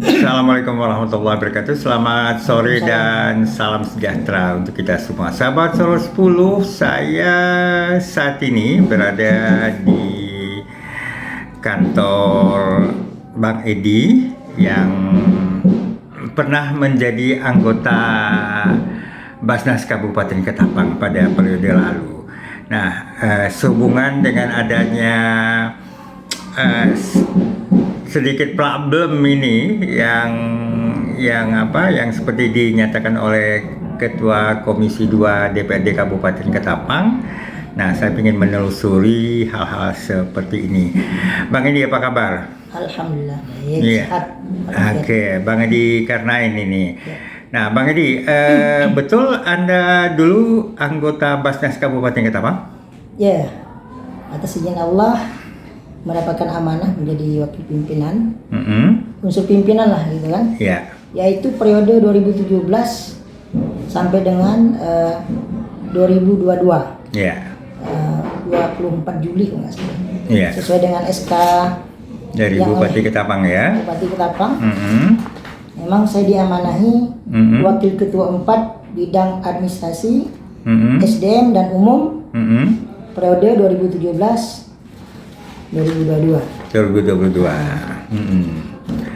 Assalamualaikum warahmatullahi wabarakatuh. Selamat sore dan salam sejahtera untuk kita semua. Sahabat Solo 10, saya saat ini berada di kantor Bang Edi yang pernah menjadi anggota Basnas Kabupaten Ketapang pada periode lalu. Nah, sehubungan dengan adanya sedikit problem ini yang seperti dinyatakan oleh Ketua Komisi 2 DPRD Kabupaten Ketapang. Nah, saya ingin menelusuri hal-hal seperti ini. Bang Edi, apa kabar? Alhamdulillah. Iya. Oke, Bang Edi Karnain ini. Ya. Nah, Bang Edi, betul Anda dulu anggota Basnas Kabupaten Ketapang? Ya, atas izin Allah mendapatkan amanah menjadi wakil pimpinan, unsur pimpinan lah gitu kan. Ya. Yaitu periode 2017 sampai dengan 2022. Ya. 24 Juli kalau nggak salah. Ya. Sesuai dengan SK Dari yang Bupati oleh Ketapang ya. Bupati Ketapang. Memang saya diamanahi wakil ketua 4 bidang administrasi, SDM dan umum periode 2017-2022. 2022.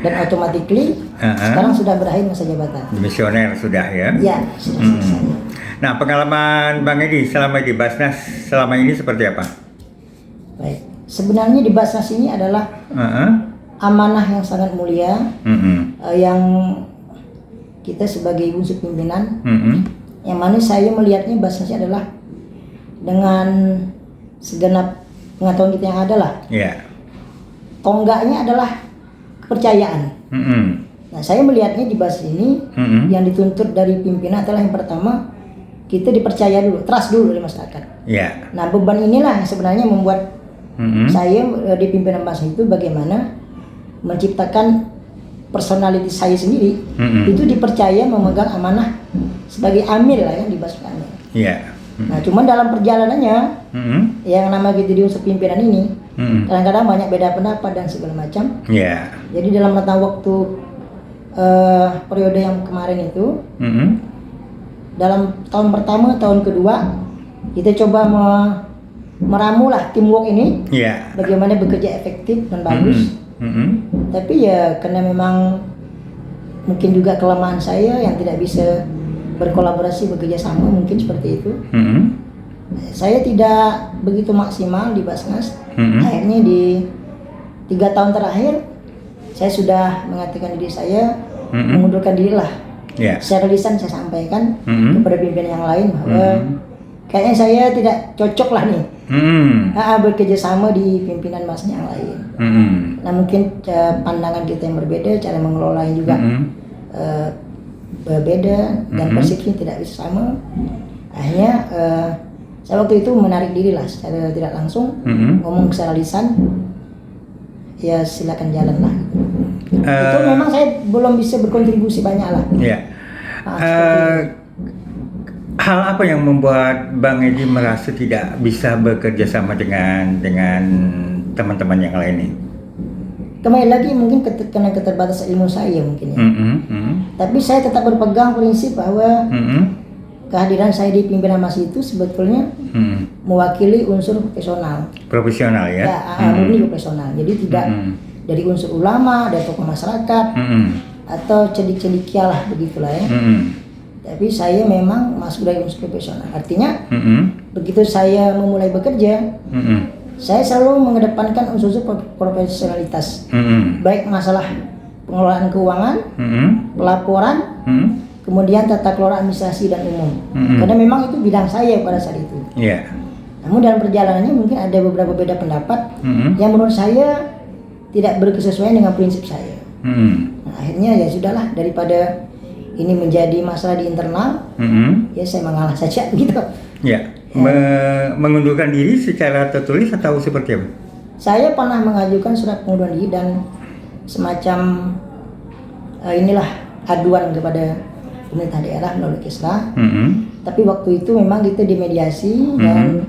Dan automatically sekarang sudah berakhir masa jabatan. Dimisioner sudah ya. Ya, sudah selesai. Nah, pengalaman Bang Edi selama di Basnas selama ini seperti apa? Baik. Sebenarnya di Basnas ini adalah amanah yang sangat mulia, yang kita sebagai unsur pimpinan, yang mana saya melihatnya Basnas adalah dengan segenap pengetahuan kita yang ada lah. Ya. Tonggaknya adalah kepercayaan. Nah, saya melihatnya di Basnas ini yang dituntut dari pimpinan adalah yang pertama, kita dipercaya dulu, trust dulu dari masyarakat. Ya. Nah, beban inilah yang sebenarnya membuat saya di pimpinan Basnas itu bagaimana menciptakan personality saya sendiri, itu dipercaya memegang amanah sebagai amil lah ya di Basnas amil. Ya. Nah, cuman dalam perjalanannya yang nama kita di unsur pimpinan ini kadang-kadang banyak beda pendapat dan segala macam. Ya. Jadi dalam rentang waktu periode yang kemarin itu, dalam tahun pertama, tahun kedua, kita coba meramulah teamwork ini, bagaimana bekerja efektif dan bagus. Tapi ya karena memang mungkin juga kelemahan saya yang tidak bisa berkolaborasi, bekerja sama, mungkin seperti itu. Saya tidak begitu maksimal di Basnas. Akhirnya di 3 tahun terakhir, saya sudah mengatakan diri saya mengundurkan diri lah. Secara lisan saya sampaikan kepada pimpinan yang lain bahwa kayaknya saya tidak cocok lah nih bekerja sama di pimpinan Basnas yang lain. Nah, mungkin pandangan kita yang berbeda, cara mengelola juga berbeda, dan persepsi tidak bisa sama. Akhirnya saya waktu itu menarik diri lah secara tidak langsung, ngomong secara lisan, ya silakan jalan lah. Itu memang saya belum bisa berkontribusi banyak lah. Hal apa yang membuat Bang Edi merasa tidak bisa bekerja sama dengan teman-teman yang lain ini? Kembali lagi mungkin karena keterbatasan ilmu saya mungkin ya. Tapi saya tetap berpegang prinsip bahwa kehadiran saya di pimpinan Basnas itu sebetulnya mewakili unsur profesional. Profesional ya? Ya, murni profesional. Jadi tidak dari unsur ulama, dari tokoh masyarakat, atau cedik-cedikia lah begitulah ya. Tapi saya memang masuk dari unsur profesional. Artinya begitu saya memulai bekerja, saya selalu mengedepankan unsur-unsur profesionalitas. Baik masalah pengelolaan keuangan, pelaporan, kemudian tata kelola administrasi dan umum. Karena memang itu bidang saya pada saat itu. Namun dalam perjalanannya mungkin ada beberapa beda pendapat yang menurut saya tidak berkesesuaian dengan prinsip saya. Nah, akhirnya ya sudahlah, daripada ini menjadi masalah di internal, ya saya mengalah saja begitu. Mengundurkan diri secara tertulis atau seperti apa? Saya pernah mengajukan surat pengunduran diri dan semacam inilah aduan kepada pemerintah daerah melalui Kesra. Tapi waktu itu memang kita dimediasi dan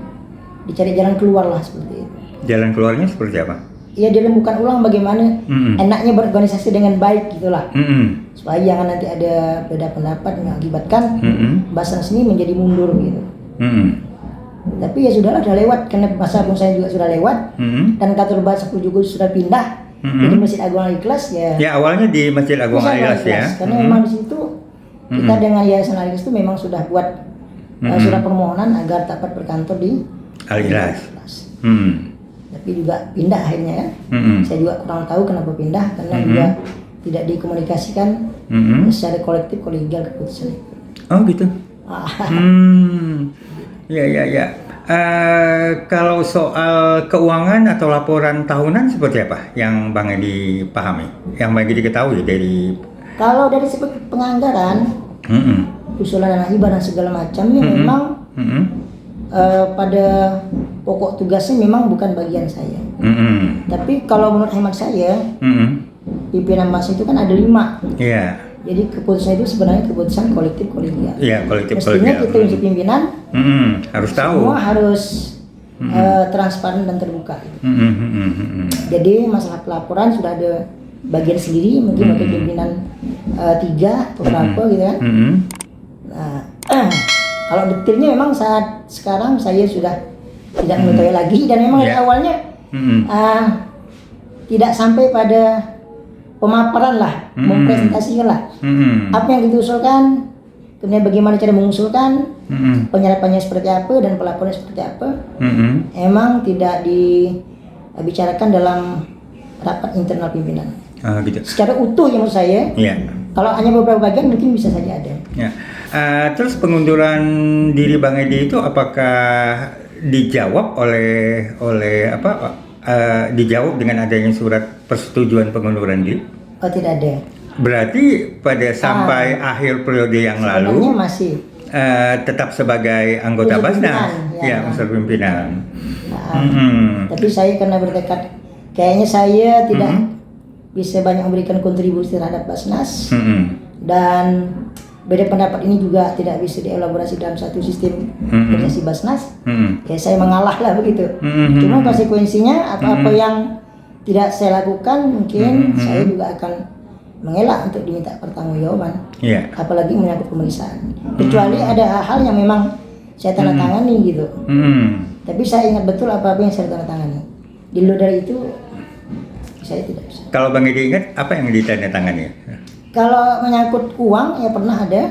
dicari jalan keluar lah seperti itu. Jalan keluarnya seperti apa? ya dirembukan ulang bagaimana enaknya berorganisasi dengan baik gitulah. Supaya jangan nanti ada beda pendapat mengakibatkan Basnas ini menjadi mundur gitu. Tapi ya sudahlah, sudah lewat, karena masa pun saya juga sudah lewat dan kantor Basnas juga sudah pindah jadi Masjid Agung Al-Ikhlas ya. Ya awalnya di Masjid Agung Al-Ikhlas ya. Karena memang di situ kita dengan Yayasan Al-Ikhlas itu memang sudah buat surat permohonan agar dapat berkantor di Al-Ikhlas. Tapi juga pindah akhirnya kan. Saya juga kurang tahu kenapa pindah, karena juga tidak dikomunikasikan secara kolektif kolegial keputusan itu. Oh gitu. Ya. Kalau soal keuangan atau laporan tahunan seperti apa yang Bang Edi pahami, yang Bang Edi ketahui dari? Kalau dari segi penganggaran, usulan dana hibah dan segala macamnya memang pada pokok tugasnya memang bukan bagian saya. Tapi kalau menurut hemat saya, pimpinan Mas itu kan ada 5. Iya. Jadi keputusan itu sebenarnya keputusan kolektif kolegial. Iya, kolektif mestinya kolegial. kita untuk pimpinan harus tahu. Semua harus transparan dan terbuka. Jadi masalah pelaporan sudah ada bagian sendiri, mungkin untuk pimpinan 3 atau berapa gitu kan. Nah, kalau detailnya memang saat sekarang saya sudah tidak mengetahui lagi, dan memang dari awalnya tidak sampai pada pemaparan lah, mempresentasikan lah apa yang diusulkan, kemudian bagaimana cara mengusulkan, penyerapannya seperti apa dan pelaporannya seperti apa. Emang tidak dibicarakan dalam rapat internal pimpinan. Gitu. Secara utuh ya menurut saya. Kalau hanya beberapa bagian mungkin bisa saja ada. Terus pengunduran diri Bang Edi itu apakah dijawab oleh apa? Dijawab dengan adanya surat persetujuan pengunduran diri? Oh, tidak ada. Berarti pada sampai akhir periode yang lalu masih tetap sebagai anggota Basnas, unsur pimpinan. Tapi saya karena bertekad, kayaknya saya tidak bisa banyak memberikan kontribusi terhadap Basnas, dan beda pendapat ini juga tidak bisa dielaborasi dalam satu sistem organisasi Basnas. Ya saya mengalah lah begitu. Cuma konsekuensinya apa-apa yang tidak saya lakukan mungkin saya juga akan mengelak untuk diminta pertanggungjawaban. Apalagi menyangkut pemeriksaan. Kecuali ada hal-hal yang memang saya tanda tangani gitu. Tapi saya ingat betul apa-apa yang saya tanda tangani. Di luar dari itu saya tidak bisa. Kalau Bang Edi ingat apa yang ditandatangani? Kalau menyangkut uang ya pernah ada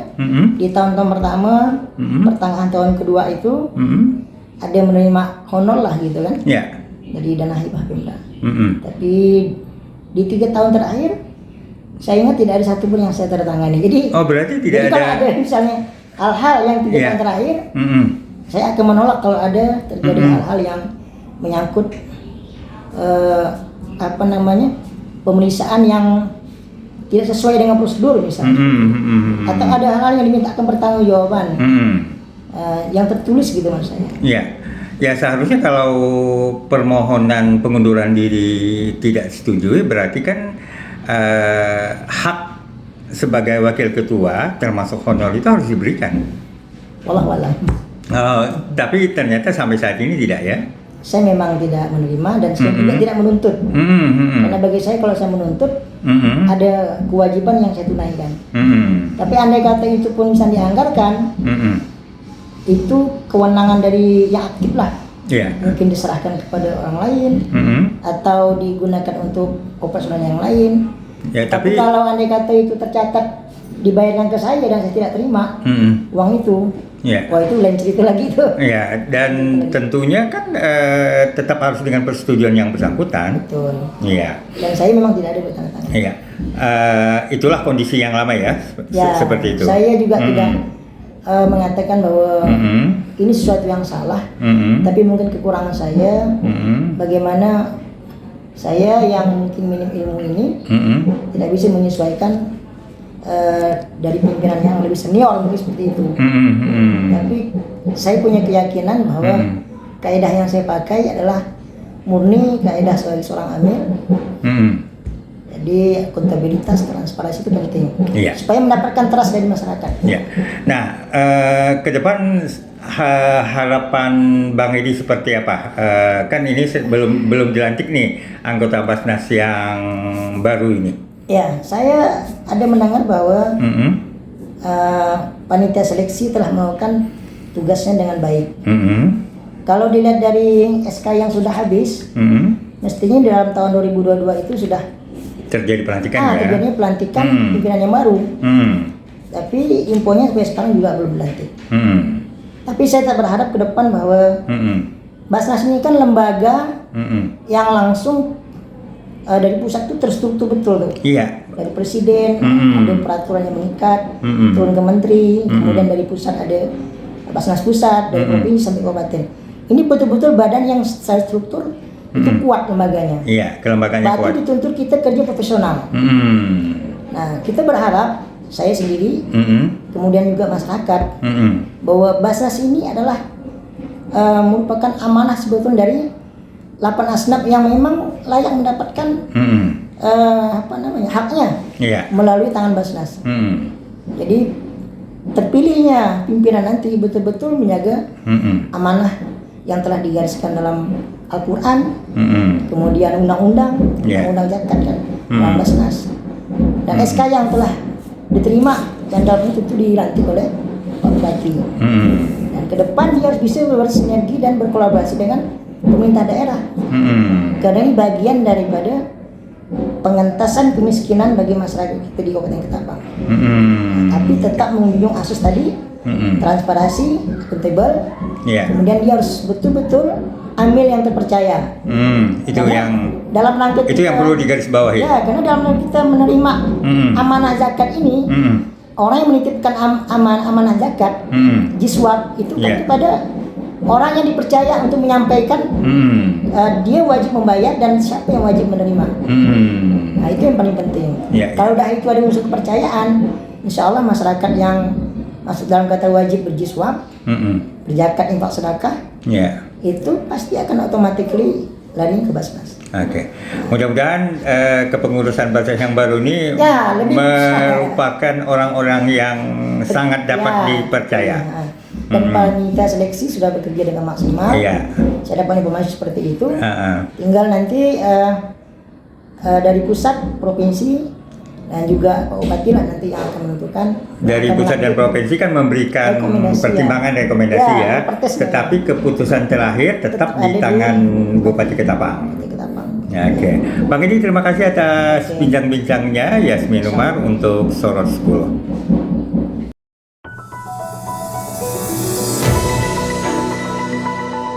di tahun-tahun pertama, pertengahan tahun kedua itu ada menerima honor lah gitu kan, dari dana hibah Pemda. Tapi di 3 tahun terakhir saya ingat tidak ada satupun yang saya tanda-tangani. Jadi berarti tidak jadi ada. Kalau ada misalnya hal-hal yang 3 tahun terakhir, saya akan menolak kalau ada terjadi hal-hal yang menyangkut pemeriksaan yang tidak sesuai dengan prosedur misalnya, atau ada hal-hal yang dimintakan pertanggungjawaban yang tertulis gitu maksud saya. Ya seharusnya kalau permohonan pengunduran diri tidak setujui berarti kan hak sebagai wakil ketua termasuk honor itu harus diberikan. Wallahualam. Tapi ternyata sampai saat ini tidak ya. Saya memang tidak menerima dan saya juga tidak menuntut. Karena bagi saya kalau saya menuntut ada kewajiban yang saya tunaikan. Tapi andai kata itu pun bisa dianggarkan, itu kewenangan dari yang aktif lah. Mungkin diserahkan kepada orang lain atau digunakan untuk operasional yang lain. Tapi kalau andai kata itu tercatat dibayarkan ke saya dan saya tidak terima uang itu, wah itu lain cerita lagi tuh. Dan tentunya kan tetap harus dengan persetujuan yang bersangkutan. Betul. Dan saya memang tidak ada bertanda-tanda. Itulah kondisi yang lama ya, seperti itu. Saya juga tidak mengatakan bahwa ini sesuatu yang salah, tapi mungkin kekurangan saya, bagaimana saya yang mungkin minim ilmu ini tidak bisa menyesuaikan dari pimpinan yang lebih senior mungkin seperti itu. Tapi saya punya keyakinan bahwa kaidah yang saya pakai adalah murni kaidah sebagai seorang amil. Jadi akuntabilitas, transparansi itu penting supaya mendapatkan trust dari masyarakat. Nah, ke depan harapan Bang Edi seperti apa? Kan ini belum dilantik nih anggota Basnas yang baru ini. Ya, saya ada mendengar bahwa panitia seleksi telah melakukan tugasnya dengan baik. Kalau dilihat dari SK yang sudah habis, mestinya dalam tahun 2022 itu sudah terjadi pelantikan ya? Terjadi pelantikan pimpinan yang baru. Tapi infonya sampai sekarang juga belum dilantik. Tapi saya tak berharap ke depan bahwa Basnas ini kan lembaga yang langsung dari pusat itu terstruktur betul tuh. Iya. Dari presiden ada peraturan yang mengikat, turun ke menteri, kemudian dari pusat ada Basnas pusat, dari provinsi sampai kabupaten. Ini betul-betul badan yang secara struktur itu kuat lembaganya. Iya, kelembagaannya kuat. Berarti dituntut kita kerja profesional. Nah, kita berharap, saya sendiri, kemudian juga masyarakat, bahwa Basnas ini adalah merupakan amanah sebetulnya dari 8 asnaf yang memang layak mendapatkan haknya melalui tangan Basnas. Jadi terpilihnya pimpinan nanti betul-betul menjaga amanah yang telah digariskan dalam Al-Quran, kemudian undang-undang zakat kan, dalam Basnas, dan SK yang telah diterima dan dalam itu dilantik oleh Pak Bupati. Dan ke depan dia harus bisa bersinergi dan berkolaborasi dengan pemerintah daerah, karena ini bagian daripada pengentasan kemiskinan bagi masyarakat kita di Kabupaten Ketapang. Tapi tetap menjunjung asas tadi, transparansi, akuntabel. Kemudian dia harus betul-betul amil yang terpercaya. Itu karena yang dalam rangka itu yang perlu digarisbawahi. Ya, karena dalam rangka kita menerima amanah zakat ini, orang yang menitipkan amanah zakat, jiswab itu kan kepada orang yang dipercaya untuk menyampaikan, dia wajib membayar dan siapa yang wajib menerima. Nah, itu yang paling penting. Kalau dah itu ada unsur kepercayaan, insya Allah masyarakat yang masuk dalam kata wajib berjiswab, berzakat, infak, sedekah, itu pasti akan automatically lari ke Basnas. Oke, mudah-mudahan kepengurusan Basnas yang baru ini lebih merupakan orang-orang yang sangat dapat dipercaya. Dan panitia seleksi sudah bekerja dengan maksimal. Saya dapat informasi seperti itu. Tinggal nanti dari pusat, provinsi, dan juga Pak Bupati lah nanti yang akan menentukan. Dari pusat dan provinsi kan memberikan pertimbangan rekomendasi tetapi keputusan terakhir tetap di tangan Bupati Ketapang. Oke, Bang Edi terima kasih atas bincang-bincangnya. Yasmin Umar untuk Sorot 10.